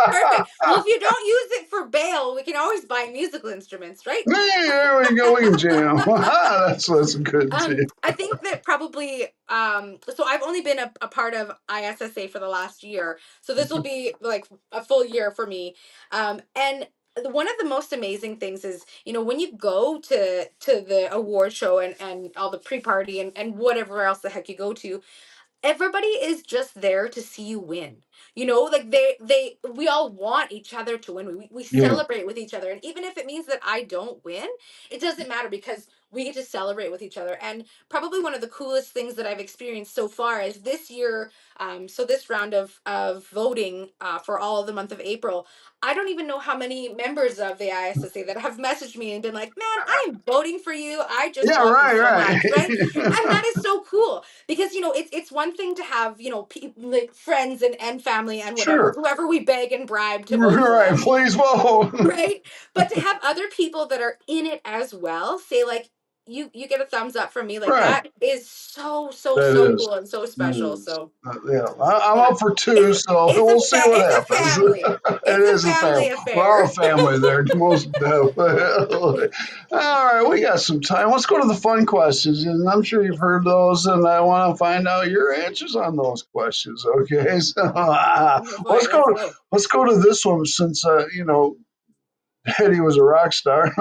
Perfect. Well, if you don't use it for bail, we can always buy musical instruments, right?
Hey, there we go. We can jam. That's good too.
I think that probably so I've only been a part of ISSA for the last year. So this will be like a full year for me. And one of the most amazing things is, when you go to the award show and all the pre-party and whatever else the heck you go to, everybody is just there to see you win. Like we all want each other to win. We
Yeah,
celebrate with each other, and even if it means that I don't win, it doesn't matter because we get to celebrate with each other. And probably one of the coolest things that I've experienced so far is this year. So this round of voting for all of the month of April, I don't even know how many members of the ISSA that have messaged me and been like, "Man, I am voting for you. I just
yeah,
love you
right,
so much." Right? And
right.
that is so cool because it's one thing to have like friends and family and whatever,
Sure.
whoever we beg and bribe to vote for
Right.
us,
Please vote.
right? But to have other people that are in it as well say like, you get a thumbs up from me, like
Right.
that is so so
That
so
is.
cool and so
That
special.
is.
So
Yeah, I'm
yeah,
up for two, so we'll see what
it's a
happens.
family,
It
it's a
is a family.
family
We're all
affair.
a family there, most definitely. All right, we got some time. Let's go to the fun questions, and I'm sure you've heard those, and I want to find out your answers on those questions. Okay, so
Oh boy, let's go.
let's go to this one since Eddie was a rock star,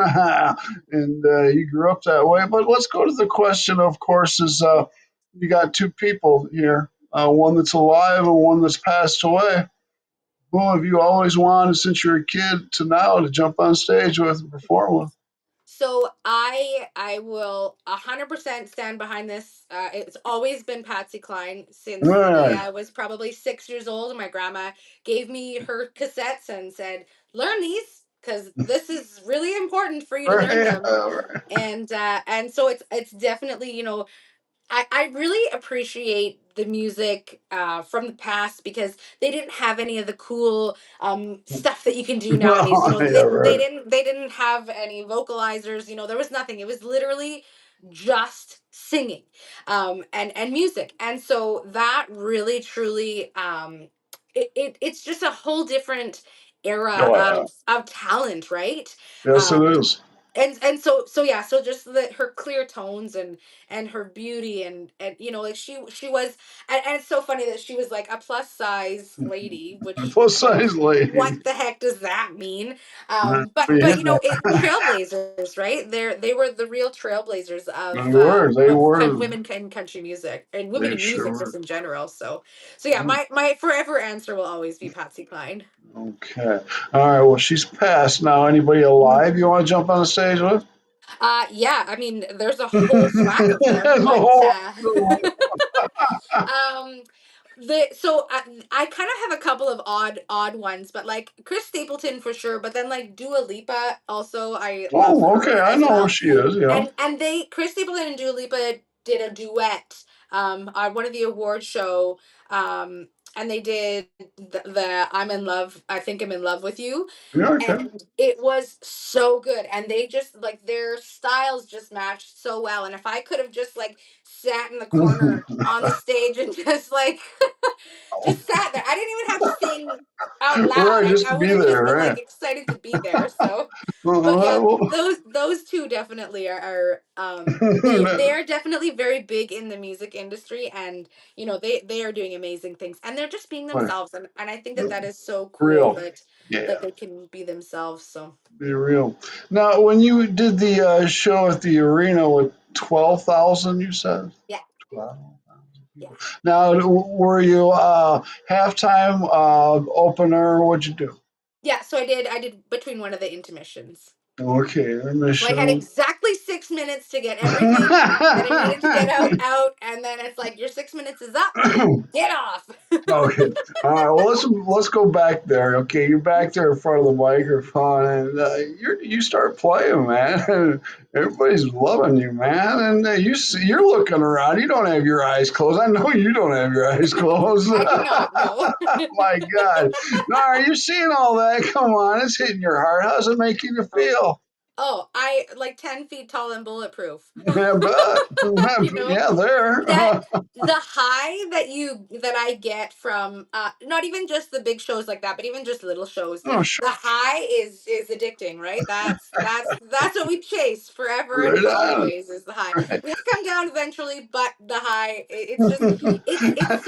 and he grew up that way. But let's go to the question. Of course, is you got two people here, one that's alive and one that's passed away. Who have you always wanted since you were a kid to now to jump on stage with and perform with?
So I will 100% stand behind this. It's always been Patsy Cline
All
since the day
right,
I was probably 6 years old. And my grandma gave me her cassettes and said, "Learn these because this is really important for you to learn
right,
them."
all right.
And so it's definitely, I really appreciate the music from the past because they didn't have any of the cool stuff that you can do nowadays.
Oh, yeah, right.
They didn't have any vocalizers. There was nothing. It was literally just singing and music. And so that really truly it's just a whole different era
Oh, yeah.
of talent, right?
Yes, it
Um,
is.
and so yeah, so just her clear tones and her beauty and like she was, and it's so funny that she was like a plus size lady, which
Plus
like
size
what
lady.
the heck does that mean?
Right.
But trailblazers, right? They were the real trailblazers
They were. They
of
were.
women in country music and women
They
in
sure
music
were.
just in general. So yeah, my forever answer will always be Patsy Cline.
Okay. All right. Well, she's passed now. Anybody alive you want to jump on the stage with?
Yeah, I mean, there's a whole whack of them,
There's a
but
whole.
um, I kind of have a couple of odd ones, but like Chris Stapleton for sure, but then like Dua Lipa also, I love
Oh, okay.
her
I
as
know who
well.
she is. Yeah.
And they Chris Stapleton and Dua Lipa did a duet on one of the award show, and they did the I'm in love, I think I'm in love with you,
Yeah. Okay.
and it was so good, and they just like their styles just matched so well. And if I could have just like sat in the corner on the stage and just like Just sat there. I didn't even have to sing out loud.
Right,
I,
just to
I would
be
have just
there,
been
right?
like excited to be there. So, but yeah,
Well,
those two definitely are they're definitely very big in the music industry, and they are doing amazing things, and they're just being
what?
themselves, and I think that that is so cool
Real.
that
Yeah,
they can be themselves. So
be real. Now, when you did the show at the arena with 12,000, you said?
yeah,
12,000
yeah.
people. Now, were you halftime, opener? What'd you do?
Yeah, so I did between one of the intermissions.
Okay,
So I had
intermission.
exactly 6 minutes to get everything that I needed to get out, and then it's like your 6 minutes is up. Get off.
Okay. All right. Well, let's go back there. Okay, you're back there in front of the microphone, and you start playing, man. Everybody's loving you, man. And you're looking around. You don't have your eyes closed. I know you don't have your eyes closed.
I do not know.
My God. No, are you seeing all that? Come on, it's hitting your heart. How's it making you
Oh,
feel?
oh, I like 10 feet tall and bulletproof.
Yeah, but
you know
yeah, there.
that the high that I get from not even just the big shows like that, but even just little shows,
Oh, sure.
the high is addicting, right? That's what we chase forever and
Right on.
always is the high.
Right,
We have to come down eventually, but the high, it's just it's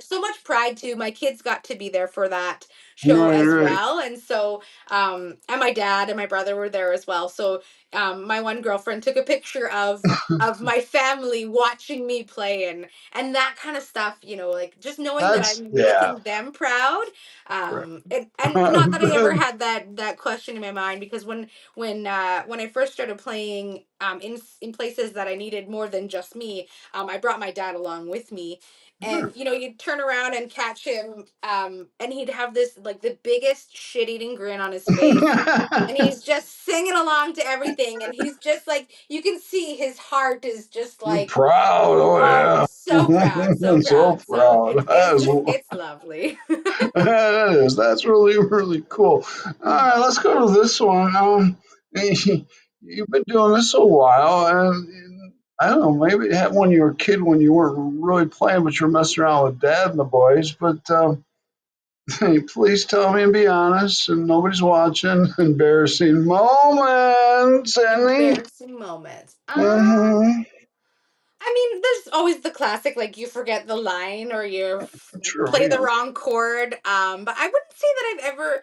so much pride too. My kids got to be there for that show
right,
as
right.
well, and so and my dad and my brother were there as well. So my one girlfriend took a picture of my family watching me play, and that kind of stuff, like just knowing that
That's
I'm
yeah.
making them proud.
Right.
And not that I ever had that question in my mind, because when I first started playing in places that I needed more than just me, I brought my dad along with me. And you'd turn around and catch him, and he'd have this like the biggest shit-eating grin on his face, and he's just singing along to everything, and he's just like, you can see his heart is just
You're
like,
proud,
oh,
oh
so proud,
yeah.
so
So
proud. So
proud.
it's lovely.
That is that's really really cool. All right, let's go to this one. You've been doing this a while, and I don't know, maybe it had when you were a kid when you weren't really playing, but you were messing around with dad and the boys. But please tell me and be honest, and nobody's watching. Embarrassing moments, any?
Embarrassing moments.
Mm-hmm.
I mean, there's always the classic, like you forget the line or
Sure,
play
yeah.
the wrong chord. But I wouldn't say that I've ever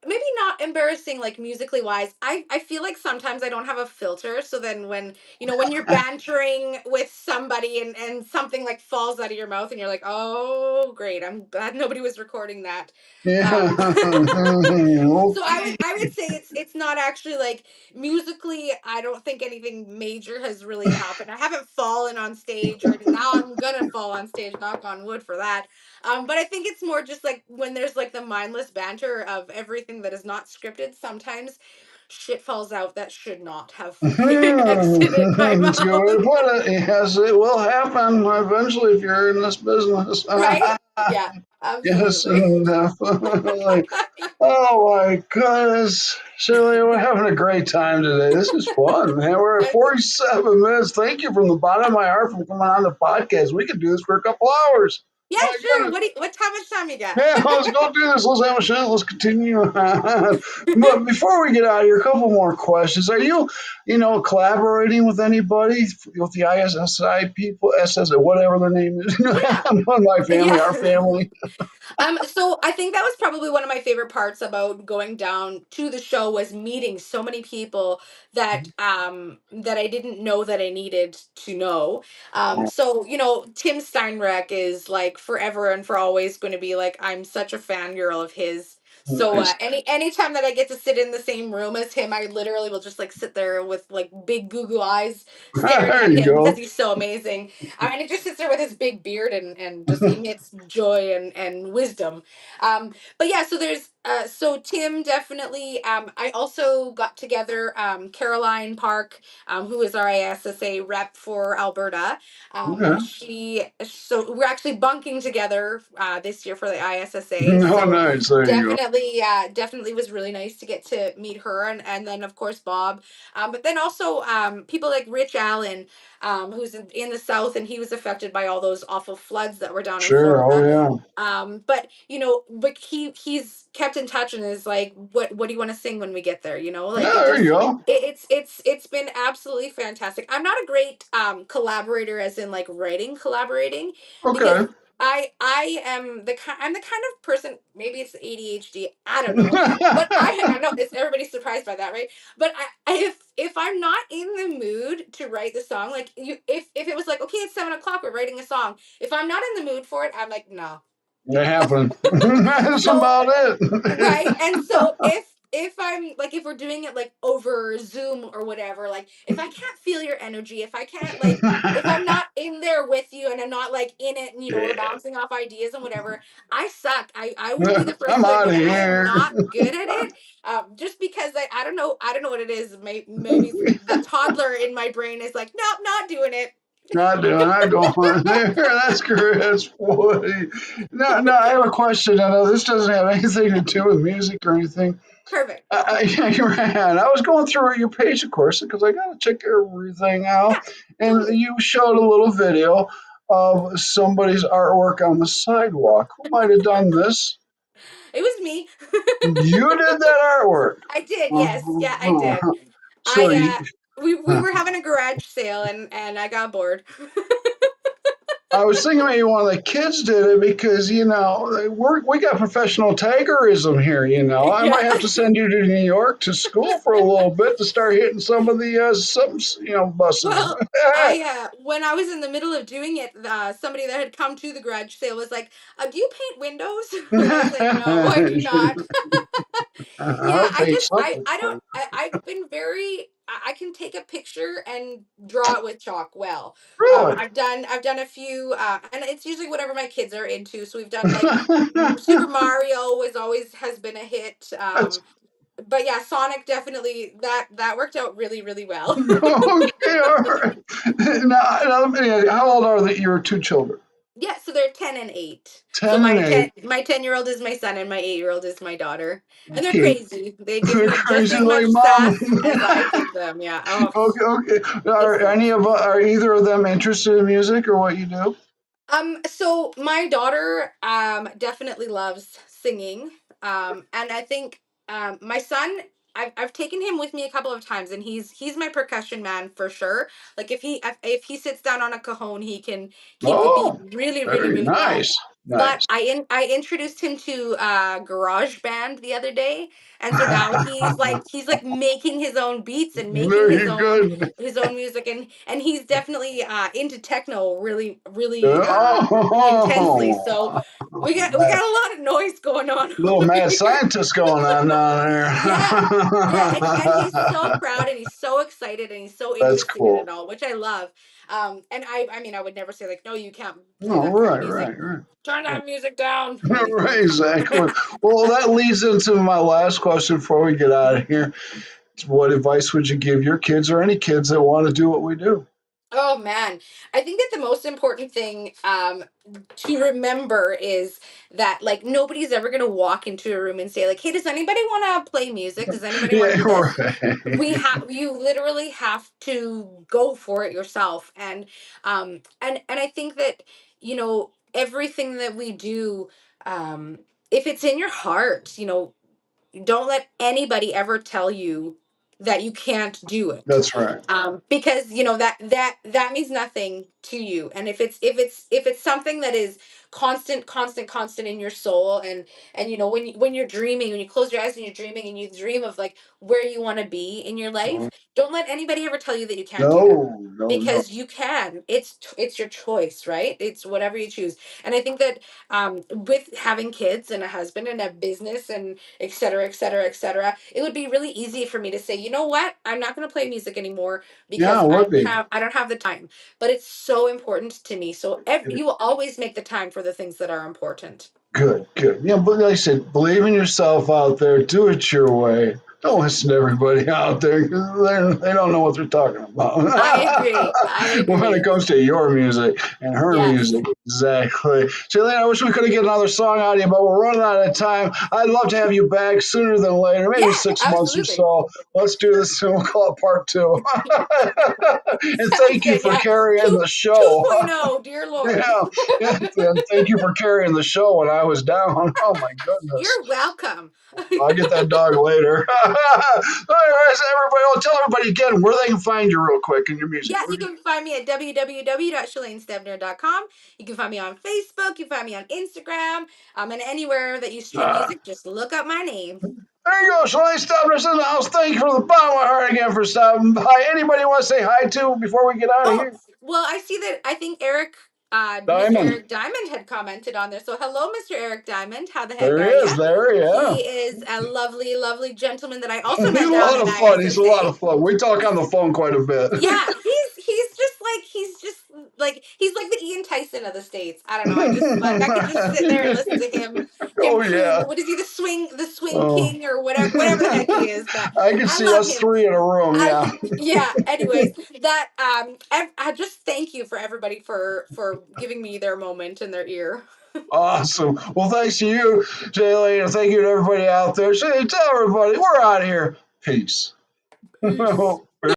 maybe not embarrassing, like musically wise. I feel like sometimes I don't have a filter, so then when you're bantering with somebody, and something like falls out of your mouth, and you're like, oh great, I'm glad nobody was recording that.
Yeah.
um so I would
Okay.
I would say it's not actually like musically. I don't think anything major has really happened. I haven't fallen on stage, or now I'm gonna fall on stage, knock on wood for that. But I think it's more just like when there's like the mindless banter of everything that is not scripted. Sometimes shit falls out that should not have exited my
That's a good way
mouth.
to put it. Yes, it will happen eventually if you're in this business.
Right? Yeah,
Yes,
absolutely.
definitely. Oh my goodness. Shirley, we're having a great time today. This is fun, man. We're at
I-
47 minutes. Thank you from the bottom of my heart for coming on the podcast. We could do this for a couple hours.
yeah,
My
sure.
goodness.
How much time you got?
Yeah, let's go do this. Let's have a shot. Let's continue on. But before we get out of here, a couple more questions. Are you, collaborating with anybody, with the ISSI people, SS, whatever their name is?
Yeah.
My family, our
Yeah.
family.
So I think that was probably one of my favorite parts about going down to the show, was meeting so many people that I didn't know that I needed to know. So Tim Steinreck is like forever and for always going to be like, I'm such a fangirl of his. So
Nice.
anytime that I get to sit in the same room as him, I literally will just like sit there with like big goo eyes staring
There
at
you
him because
go.
he's so amazing. I mean, he just sits there with his big beard and just emits joy and wisdom. But yeah, so there's So Tim definitely. I also got together Caroline Park, who is our ISSA rep for Alberta.
Okay.
So we're actually bunking together this year for the ISSA.
No,
So
nice. There you go.
definitely was really nice to get to meet her, and then of course Bob, but then also people like Rich Allen, who's in the South, and he was affected by all those awful floods that were down in
Sure. Oh,
Florida.
yeah.
But but he's kept in touch and is like, what do you want to sing when we get there?
Yeah,
Like it
there you
just
go.
it's been absolutely fantastic. I'm not a great collaborator, as in like collaborating, because
Okay.
I'm the kind of person, maybe it's ADHD, I don't know, but I know it's everybody's surprised by that, right? But if I'm not in the mood to write the song, like if it was like, okay, it's 7 o'clock, we're writing a song. If I'm not in the mood for it, I'm like, no.
It happened. That's
So
about
right.
it.
And so if I'm like, if we're doing it like over Zoom or whatever, like if I can't feel your energy, if I can't like, if I'm not in there with you and I'm not like in it, and we're bouncing off ideas and whatever, I suck. I will be the first
I'm
to
out
admit
of
it. I am
here.
not good at it. Just because I don't know what it is. Maybe the toddler in my brain is like, nope, not doing it.
Not doing. Not going there. That's great. That's funny. No, no. I have a question. I know this doesn't have anything to do with music or anything.
Perfect.
Yeah, you're right. I was going through your page, of course, because I got to check everything
Yeah,
out. And
totally.
you showed a little video of somebody's artwork on the sidewalk. Who might have done this?
It was me.
You did that artwork.
I did. Yes. Yeah, I did.
So you,
We were having a garage sale, and I got bored.
I was thinking maybe one of the kids did it because we got professional tigerism here. I
Yeah.
might have to send you to New York to school for a little bit to start hitting some of the some buses.
Well, I when I was in the middle of doing it, somebody that had come to the garage sale was like, "Do you paint windows?" And I was like, "No, I do not." Yeah,
I'll paint something
I
for
don't
you.
I've been very I can take a picture and draw it with chalk well.
Really?
I've done a few, and it's usually whatever my kids are into. So we've done like Super Mario was always has been a hit.
That's
But yeah, Sonic definitely that worked out really really well.
okay. All right. How old are your two children?
Yeah, so they're 10 and 8. So
10 and 8.
my 10-year-old is my son, and my 8-year-old is my daughter, and they're
Okay.
crazy. They give me just
Crazy
as
like
much
mom.
sass as I give them. Yeah. Oh,
Okay, okay.
it's so much fun.
Are either of them interested in music or what you do?
So my daughter definitely loves singing. And I think my son, I've taken him with me a couple of times, and he's my percussion man for sure. Like if he sits down on a cajon, he can keep the beat
Oh,
really really
very
really well.
nice.
But
Nice.
I introduced him to Garage Band the other day, and so now he's like making his own beats and making
Very good.
his own music, and he's definitely into techno really really intensely. So
Oh,
we got a lot of noise going on
little
over
mad
here.
scientist going on down
Yeah. Yeah, and he's so
there.
proud, and he's so excited, and he's so
That's
interested in it
cool.
all, which I love. And I mean, I would never say like, no, you can't play
Oh,
that kind of
right,
music.
right, right.
Turn
Right,
that music down or anything
right,
like that.
exactly. Well, that leads into my last question before we get out of here. What advice would you give your kids or any kids that want to do what we do?
Oh man, I think that the most important thing to remember is that like nobody's ever gonna walk into a room and say like, "Hey, does anybody want to play music? Does anybody want
Yeah,
to do this?"
right.
You literally have to go for it yourself, and I think that everything that we do, if it's in your heart, don't let anybody ever tell you that you can't do it,
That's right.
because that means nothing to you. And if it's something that is constant in your soul, and when you're dreaming, when you close your eyes and you're dreaming and you dream of like where you want to be in your life, don't let anybody ever tell you that you can't do that,
No, no, no.
because you can. It's your choice, right? It's whatever you choose. And I think that with having kids and a husband and a business and et cetera, et cetera, et cetera, it would be really easy for me to say, you know what, I'm not going to play music anymore
Yeah,
because
it would be.
I don't have the time. But it's so important to me. So
It,
you will always make the time for the things that are important.
Good, good. Yeah, but like I said, believe in yourself out there. Do it your way. Don't listen to everybody out there because they don't know what they're talking about
I agree. I
when it
agree.
comes to your music and her
Yes.
music. Exactly. Shalaine, I wish we could have get another song out of you, but we're running out of time. I'd love to have you back sooner than later, maybe
Yeah,
6 months or
absolutely.
so. Let's do this and we'll call it part two. And
Sounds
thank you
good.
for
Yeah.
carrying
2
the show.
2.0, dear Lord.
Yeah, yeah, and thank you for carrying the show when I was down. Oh my goodness.
You're welcome.
I'll get that dog later. All right, so everybody, I'll tell everybody again where they can find you real quick in your music.
Yeah, you can find me at www.shalainestebner.com. You can find me on Facebook. You can find me on Instagram. And anywhere that you stream
Uh,
music, just look up my name.
there you go, Shalaine Stebner's in the house. Thank you from the bottom of my heart again for stopping by. Anybody want to say hi to before we get out of
Oh,
here?
well, I see that I think Mr.
Diamond.
Eric Diamond had commented on there. So hello, Mr. Eric Diamond. How the heck
There he
are
is.
you?
There, yeah.
He is a lovely, lovely gentleman that I also
He's
met
a
down
lot
in
of fun. He's a lot
ISSA.
of fun. We talk on the phone quite a bit.
Yeah, he's like the Ian Tyson of the states. I don't know. I could just sit there and listen to him
Oh,
croon.
yeah.
What is he, the swing
Oh.
king or whatever the heck he is? But
I can
I
see
love
us
him.
three in a room. Yeah.
Yeah. Anyways, that I just thank you for everybody for giving me their moment and their ear.
Awesome. Well, thanks to you, Jaylee, and thank you to everybody out there. Say, tell everybody we're out of here. Peace.
Peace.